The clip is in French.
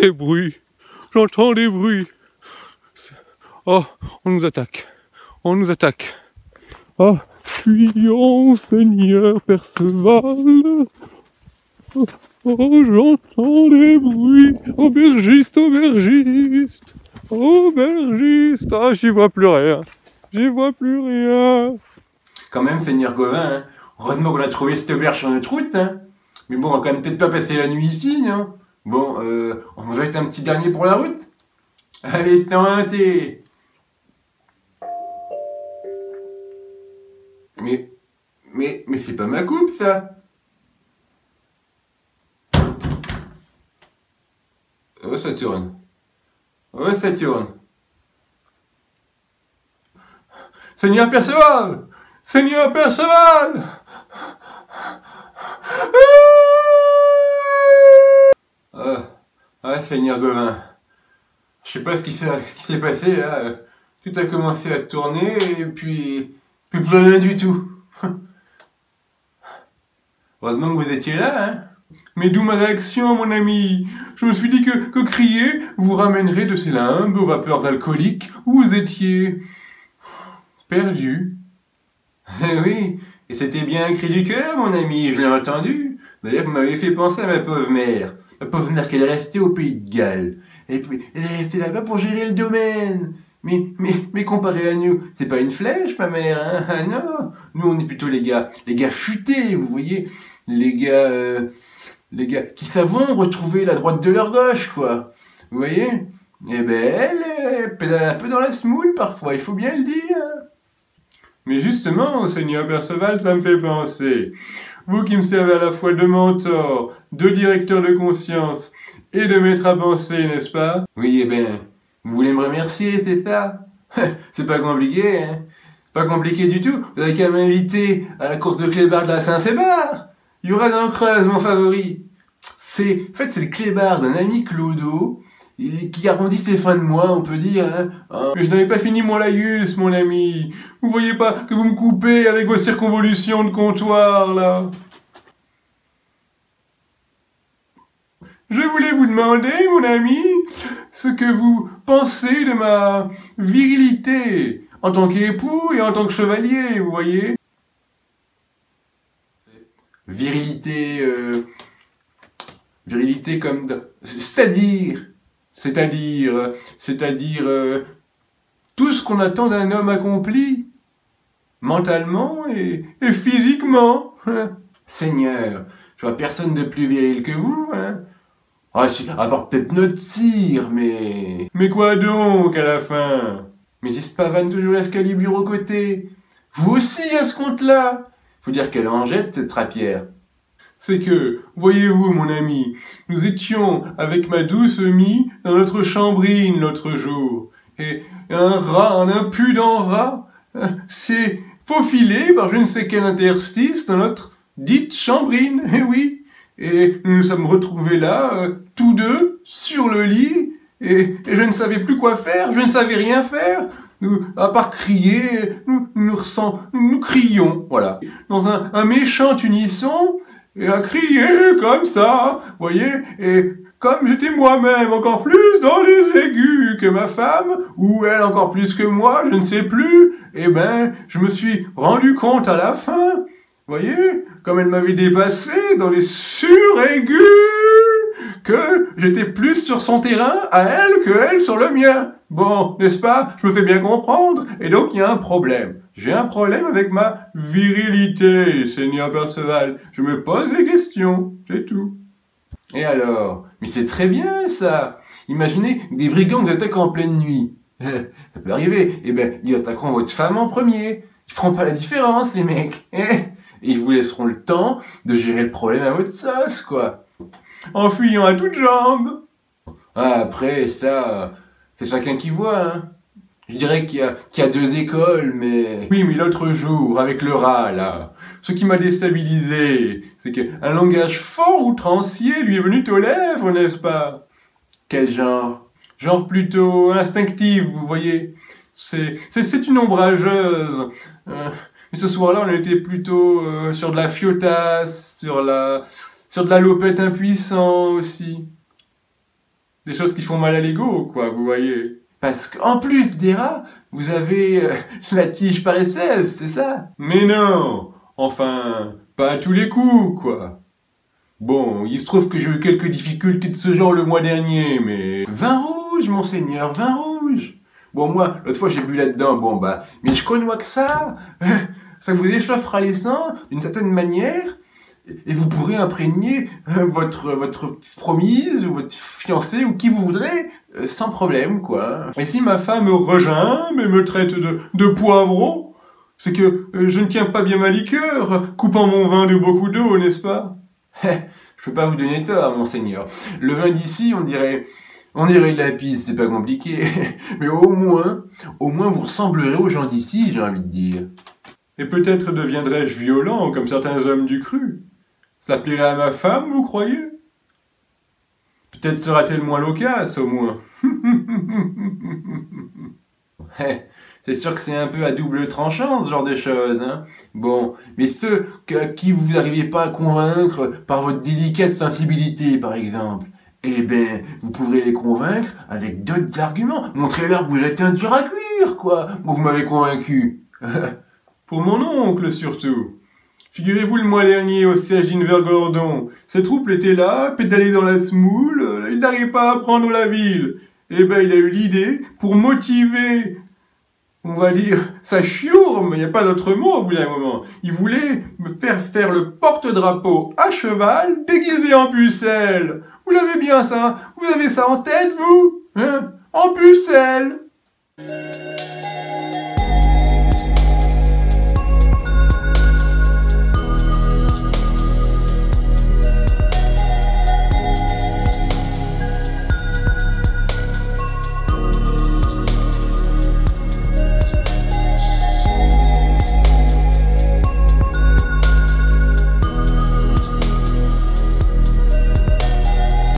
des bruits. J'entends des bruits. Oh, on nous attaque. On nous attaque. Oh, fuyons, Seigneur Perceval. Oh, oh, j'entends des bruits. Aubergiste, aubergiste. Aubergiste. Ah, j'y vois plus rien. J'y vois plus rien. Quand même, Seigneur Gauvin, hein. Heureusement qu'on a trouvé cette auberge sur notre route, hein. Mais bon, on va quand même peut-être pas passer la nuit ici, hein. Bon, on va jette un petit dernier pour la route. Allez, santé. Mais c'est pas ma coupe, ça. Oh, ça tourne. Oh, ça tourne. Seigneur Perceval! Seigneur Perceval! Ah, Seigneur Gauvin. Je sais pas ce qui s'est passé, là. Tout a commencé à tourner, et puis plus rien du tout. Heureusement que vous étiez là, hein. Mais d'où ma réaction, mon ami? Je me suis dit que crier vous ramènerait de ces limbes aux vapeurs alcooliques où vous étiez perdu. Eh oui, et c'était bien un cri du cœur, mon ami, je l'ai entendu. D'ailleurs, vous m'avez fait penser à ma pauvre mère. Ma pauvre mère qu'elle est restée au Pays de Galles. Et puis, elle est restée là-bas pour gérer le domaine. Mais comparé à nous, c'est pas une flèche, ma mère, hein? Ah non, nous on est plutôt les gars futés, vous voyez, les gars qui savent retrouver la droite de leur gauche, quoi. Vous voyez? Eh ben, elle pédale un peu dans la semoule parfois, il faut bien le dire. Mais justement, Seigneur Perceval, ça me fait penser. Vous qui me servez à la fois de mentor, de directeur de conscience et de maître à penser, n'est-ce pas? Oui, eh ben, vous voulez me remercier, c'est ça? C'est pas compliqué, hein? Pas compliqué du tout. Vous avez qu'à m'inviter à la course de clébard de la Saint-Sébar. Il y aura dans Creuse, mon favori. En fait, c'est le clébard d'un ami Clodo, qui arrondit ses fins de mois, on peut dire, hein. Mais je n'avais pas fini mon laïus, mon ami. Vous voyez pas que vous me coupez avec vos circonvolutions de comptoir, là? Je voulais vous demander, mon ami, ce que vous pensez de ma virilité, en tant qu'époux et en tant que chevalier, vous voyez? Virilité, virilité comme... C'est-à-dire tout ce qu'on attend d'un homme accompli, mentalement et physiquement. Seigneur, je vois personne de plus viril que vous, hein. Ah si, à part peut-être notre sire, mais... Mais quoi donc, à la fin? Mais il se pavane toujours l'escalibur aux côtés. Vous aussi, à ce compte-là. Faut dire qu'elle en jette, cette rapière. C'est que, voyez-vous, mon ami, nous étions avec ma douce Mie dans notre chambrine l'autre jour. Et un impudent rat, s'est faufilé par je ne sais quel interstice dans notre dite chambrine, eh oui. Et nous nous sommes retrouvés là, tous deux, sur le lit, et je ne savais plus quoi faire, je ne savais rien faire. Nous, à part crier, nous crions, voilà, dans un méchant unisson, et à crier comme ça, voyez, et comme j'étais moi-même encore plus dans les aigus que ma femme, ou elle encore plus que moi, je ne sais plus, eh ben, je me suis rendu compte à la fin, voyez, comme elle m'avait dépassé dans les suraigus, que j'étais plus sur son terrain à elle que elle sur le mien. Bon, n'est-ce pas? Je me fais bien comprendre. Et donc, il y a un problème. J'ai un problème avec ma virilité, Seigneur Perceval. Je me pose des questions, c'est tout. Et alors? Mais c'est très bien, ça. Imaginez des brigands vous attaquent en pleine nuit. Ça peut arriver. Eh ben, ils attaqueront votre femme en premier. Ils feront pas la différence, les mecs. Et ils vous laisseront le temps de gérer le problème à votre sauce, quoi. En fuyant à toutes jambes. Ah, après, ça, c'est chacun qui voit, hein. Je dirais qu'il y a deux écoles, mais... Oui, mais l'autre jour, avec le rat, là, ce qui m'a déstabilisé, c'est qu'un langage fort outrancier lui est venu aux lèvres, n'est-ce pas? Quel genre? Genre plutôt instinctif, vous voyez. C'est une ombrageuse. Mais ce soir-là, on était plutôt sur de la fiotasse, sur de la lopette impuissant aussi. des choses qui font mal à l'ego, quoi, vous voyez. Parce qu'en plus des rats, vous avez la tige paresseuse, c'est ça? Mais non! Enfin, pas à tous les coups, quoi. Bon, il se trouve que j'ai eu quelques difficultés de ce genre le mois dernier, mais... Vin rouge, monseigneur, vin rouge! Bon, moi, l'autre fois, j'ai bu là-dedans, bon, bah... Mais je connois que ça! Ça vous échauffera les sangs, d'une certaine manière, et vous pourrez imprégner votre promise, ou votre fiancé, ou qui vous voudrez, sans problème, quoi. Et si ma femme me regimbe et me traite de poivreau, c'est que je ne tiens pas bien ma liqueur, coupant mon vin de beaucoup d'eau, n'est-ce pas? Je peux pas vous donner tort, monseigneur. Le vin d'ici, on dirait de la pisse, c'est pas compliqué. Mais au moins vous ressemblerez aux gens d'ici, j'ai envie de dire. Et peut-être deviendrai-je violent, comme certains hommes du cru. Ça plairait à ma femme, vous croyez? Peut-être sera-t-elle moins loquace, au moins. C'est sûr que c'est un peu à double tranchant, ce genre de choses, hein. Bon, mais ceux à qui vous n'arrivez pas à convaincre par votre délicate sensibilité, par exemple, eh ben, vous pourrez les convaincre avec d'autres arguments. Montrez-leur que vous êtes un dur à cuire, quoi. Bon, vous m'avez convaincu. Pour mon oncle, surtout. Figurez-vous le mois dernier au siège d'Invergordon. Ses troupes étaient là, pédalaient dans la semoule, il n'arrivait pas à prendre la ville. Eh ben, il a eu l'idée, pour motiver, on va dire, sa chiourme, il n'y a pas d'autre mot au bout d'un moment. Il voulait me faire le porte-drapeau à cheval, déguisé en pucelle. Vous l'avez bien ça, vous avez ça en tête, vous? Hein? En pucelle.